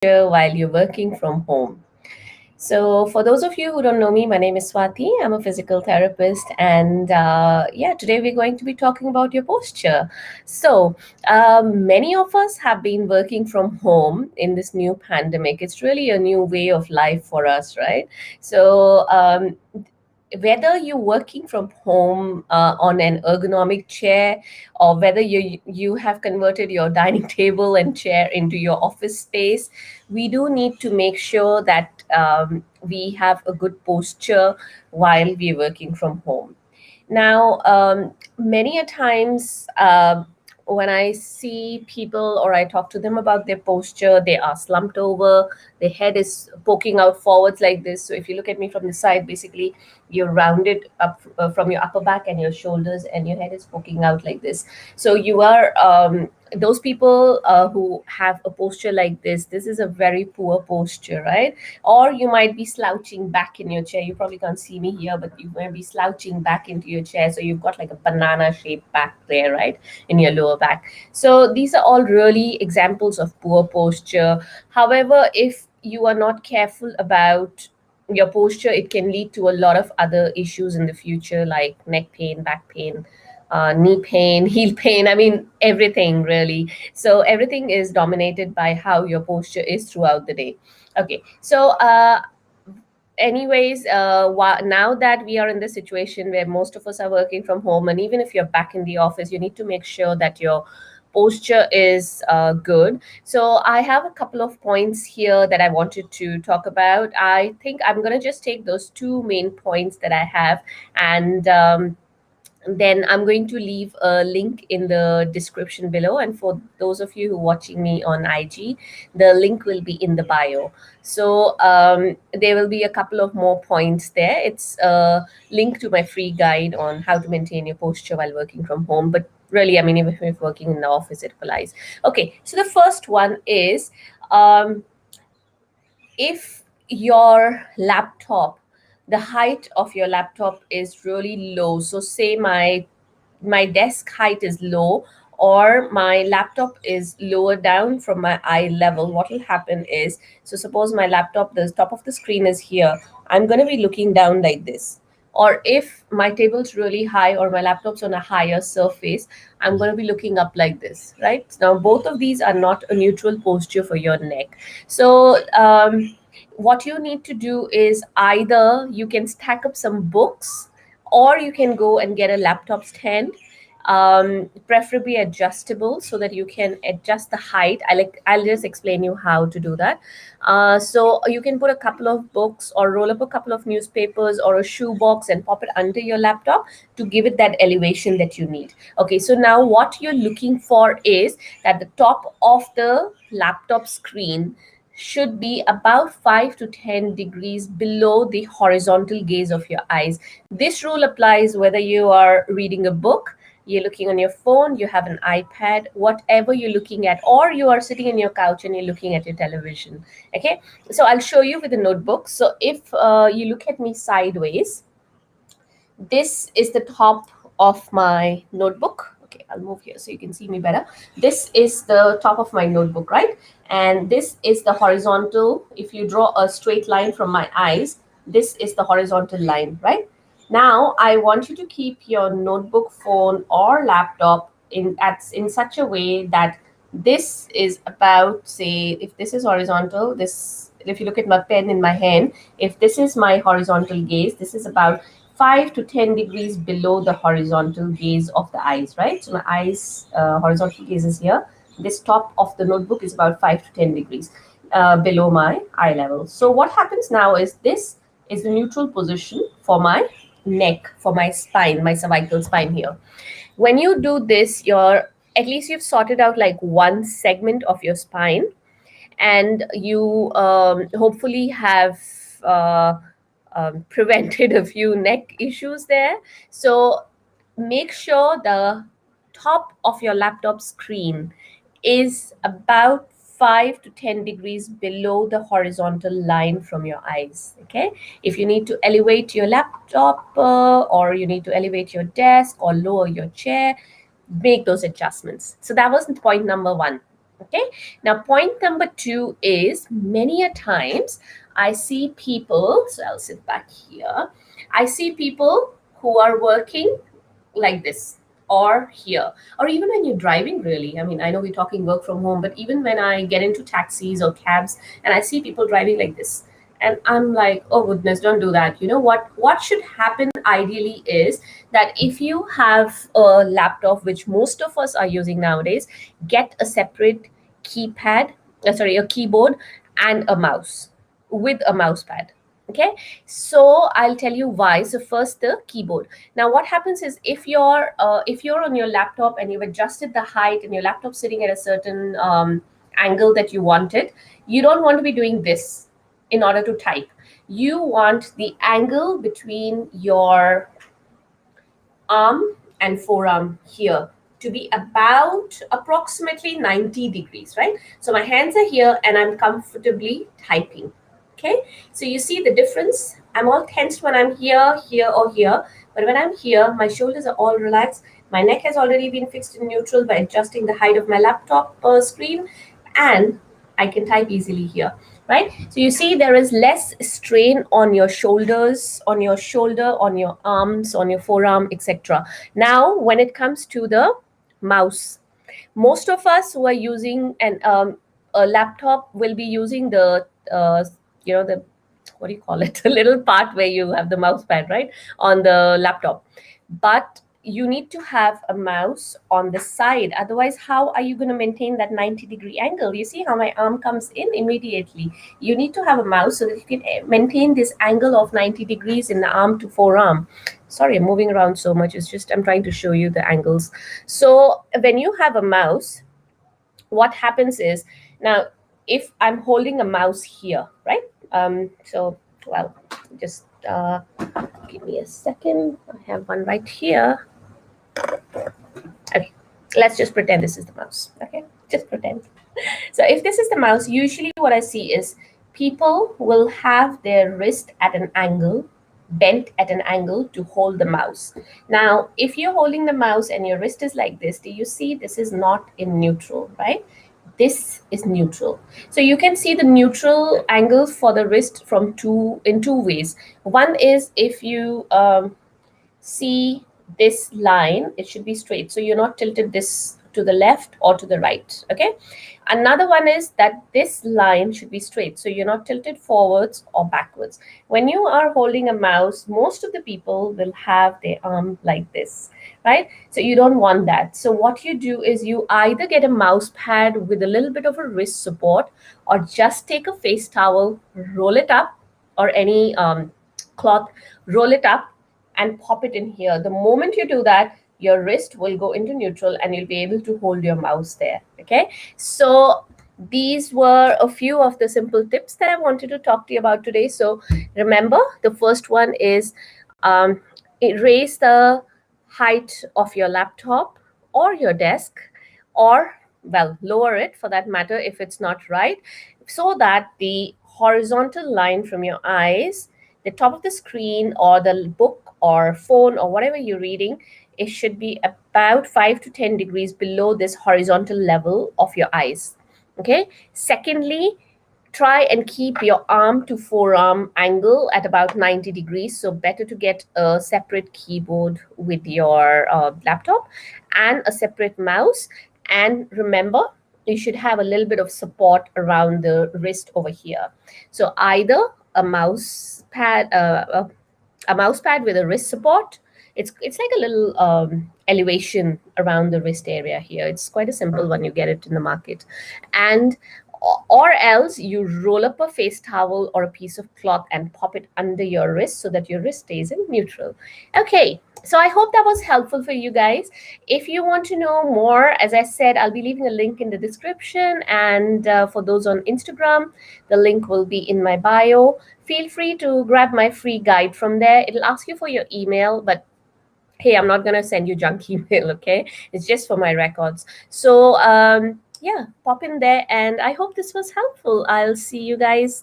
while you're working from home. So, for those of you who don't know me, my name is Swati. I'm a physical therapist, and today we're going to be talking about your posture. Many of us have been working from home in this new pandemic. It's really a new way of life for us, right? So, whether you're working from home on an ergonomic chair, or whether you have converted your dining table and chair into your office space, we do need to make sure that we have a good posture while we're working from home. Now, many a times when I see people or I talk to them about their posture, they are slumped over, their head is poking out forwards like this. So if you look at me from the side, basically you're rounded up from your upper back and your shoulders, and your head is poking out like this. So you are those people who have a posture like this is a very poor posture, right? Or you might be slouching back in your chair. You probably can't see me here, but you might be slouching back into your chair, so you've got like a banana shaped back there, right, in your lower back. So these are all really examples of poor posture. However, if you are not careful about your posture, it can lead to a lot of other issues in the future, like neck pain, back pain, knee pain, heel pain. I mean, everything really. So everything is dominated by how your posture is throughout the day. Okay, so now that we are in this situation where most of us are working from home, and even if you're back in the office, you need to make sure that your posture is good. So I have a couple of points here that I wanted to talk about. I think I'm going to just take those two main points that I have, and then I'm going to leave a link in the description below. And for those of you who are watching me on IG, the link will be in the bio. So there will be a couple of more points there. It's a link to my free guide on how to maintain your posture while working from home. But really, I mean, even if working in the office, it applies. Okay, so the first one is if your laptop, the height of your laptop is really low, so say my desk height is low, or my laptop is lower down from my eye level, what will happen is, so suppose my laptop, the top of the screen is here, I'm going to be looking down like this. Or if my table's really high or my laptop's on a higher surface, I'm going to be looking up like this, right? Now both of these are not a neutral posture for your neck. So what you need to do is, either you can stack up some books, or you can go and get a laptop stand, preferably adjustable, so that you can adjust the height. I'll just explain you how to do that. So you can put a couple of books or roll up a couple of newspapers or a shoe box and pop it under your laptop to give it that elevation that you need. Okay, so now what you're looking for is that the top of the laptop screen should be about 5 to 10 degrees below the horizontal gaze of your eyes. This rule applies whether you are reading a book, you're looking on your phone, you have an iPad, whatever you're looking at, or you are sitting in your couch and you're looking at your television. Okay, so I'll show you with a notebook. So if you look at me sideways, this is the top of my notebook. Okay, I'll move here so you can see me better. This is the top of my notebook, right? And this is the horizontal. If you draw a straight line from my eyes, this is the horizontal line, right? Now I want you to keep your notebook, phone, or laptop in such a way that this is about, say, if this is horizontal, this, if you look at my pen in my hand, if this is my horizontal gaze, this is about 5 to 10 degrees below the horizontal gaze of the eyes, right? So my eyes, horizontal gaze is here. This top of the notebook is about 5 to 10 degrees below my eye level. So what happens now is, this is the neutral position for my neck, for my spine, my cervical spine here. When you do this, at least you've sorted out like one segment of your spine, and you hopefully have prevented a few neck issues there. So make sure the top of your laptop screen is about 5 to 10 degrees below the horizontal line from your eyes. Okay, if you need to elevate your laptop or you need to elevate your desk or lower your chair, make those adjustments. So that was point number one. Okay. Now, point number two is many a times I see people, so I'll sit back here. I see people who are working like this or here, or even when you're driving, really. I mean, I know we're talking work from home, but even when I get into taxis or cabs and I see people driving like this, and I'm like, oh goodness, don't do that. You know what should happen ideally is that if you have a laptop, which most of us are using nowadays, get a separate keypad, sorry, a keyboard and a mouse with a mouse pad. Okay, so I'll tell you why. So first, the keyboard. Now what happens is if you're on your laptop and you've adjusted the height and your laptop sitting at a certain angle that you want it, you don't want to be doing this in order to type. You want the angle between your arm and forearm here to be about approximately 90 degrees, right? So my hands are here and I'm comfortably typing. Okay, so you see the difference. I'm all tensed when I'm here, here, or here. But when I'm here, my shoulders are all relaxed. My neck has already been fixed in neutral by adjusting the height of my laptop screen, and I can type easily here, right? So you see there is less strain on your shoulders, on your shoulder, on your arms, on your forearm, etc. Now, when it comes to the mouse, most of us who are using a laptop will be using the the, what do you call it, the little part where you have the mouse pad, right, on the laptop. But you need to have a mouse on the side, otherwise how are you going to maintain that 90-degree angle? You see how my arm comes in immediately. You need to have a mouse so that you can maintain this angle of 90 degrees in the arm to forearm. Sorry, I'm moving around so much, it's just I'm trying to show you the angles. So when you have a mouse, what happens is, now if I'm holding a mouse here, right, so well, just give me a second, I have one right here. Okay, let's just pretend this is the mouse. Okay, just pretend. So if this is the mouse, usually what I see is people will have their wrist at an angle, bent at an angle to hold the mouse. Now, if you're holding the mouse and your wrist is like this, do you see this is not in neutral, right? This is neutral. So you can see the neutral angle for the wrist from in two ways. One is if you see this line, it should be straight. So you're not tilted this to the left or to the right. Okay. Another one is that this line should be straight. So you're not tilted forwards or backwards. When you are holding a mouse, most of the people will have their arm like this, right? So you don't want that. So what you do is you either get a mouse pad with a little bit of a wrist support, or just take a face towel, roll it up, or any cloth, roll it up and pop it in here. The moment you do that, your wrist will go into neutral and you'll be able to hold your mouse there. Okay, so these were a few of the simple tips that I wanted to talk to you about today. So remember, the first one is raise the height of your laptop or your desk, or well, lower it for that matter if it's not right, so that the horizontal line from your eyes, the top of the screen or the book or phone or whatever you're reading, it should be about 5 to 10 degrees below this horizontal level of your eyes. Okay. Secondly, try and keep your arm to forearm angle at about 90 degrees. So better to get a separate keyboard with your laptop and a separate mouse. And remember, you should have a little bit of support around the wrist over here. So either a mouse pad, a mouse pad with a wrist support. It's like a little elevation around the wrist area here. It's quite a simple one. You get it in the market. And or else you roll up a face towel or a piece of cloth and pop it under your wrist so that your wrist stays in neutral. Okay, so I hope that was helpful for you guys. If you want to know more, as I said, I'll be leaving a link in the description, and for those on Instagram, the link will be in my bio. Feel free to grab my free guide from there. It'll ask you for your email, but hey, I'm not going to send you junk email, okay? It's just for my records. So yeah, pop in there, and I hope this was helpful. I'll see you guys